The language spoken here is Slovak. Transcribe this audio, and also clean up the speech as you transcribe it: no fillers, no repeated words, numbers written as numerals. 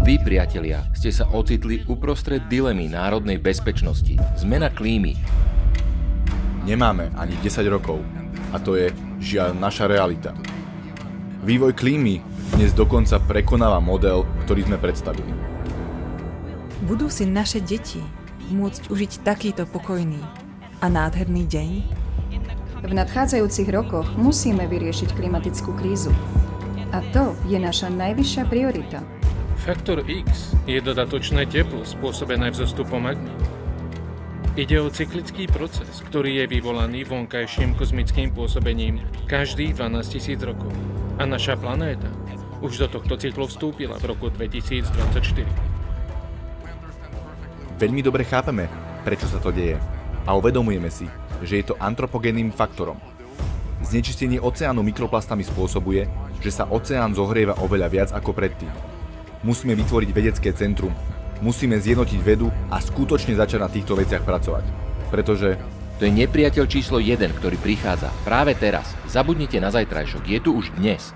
Vy, priatelia, ste sa ocitli uprostred dilemy národnej bezpečnosti. Zmena klímy. Nemáme ani 10 rokov. A to je, žiaľ, naša realita. Vývoj klímy dnes dokonca prekonáva model, ktorý sme predstavili. Budú si naše deti môcť užiť takýto pokojný a nádherný deň? V nadchádzajúcich rokoch musíme vyriešiť klimatickú krízu. A to je naša najvyššia priorita. Faktor X je dodatočné teplo spôsobené vzostupom magma. Ide o cyklický proces, ktorý je vyvolaný vonkajším kozmickým pôsobením každých 12 000 rokov. A naša planéta už do tohto cyklu vstúpila v roku 2024. Veľmi dobre chápeme, prečo sa to deje. A uvedomujeme si, že je to antropogénnym faktorom. Znečistenie oceánu mikroplastami spôsobuje, že sa oceán zohrieva oveľa viac ako predtým. Musíme vytvoriť vedecké centrum, musíme zjednotiť vedu a skutočne začať na týchto veciach pracovať. Pretože to je nepriateľ číslo 1, ktorý prichádza práve teraz. Zabudnite na zajtrajšok, je tu už dnes.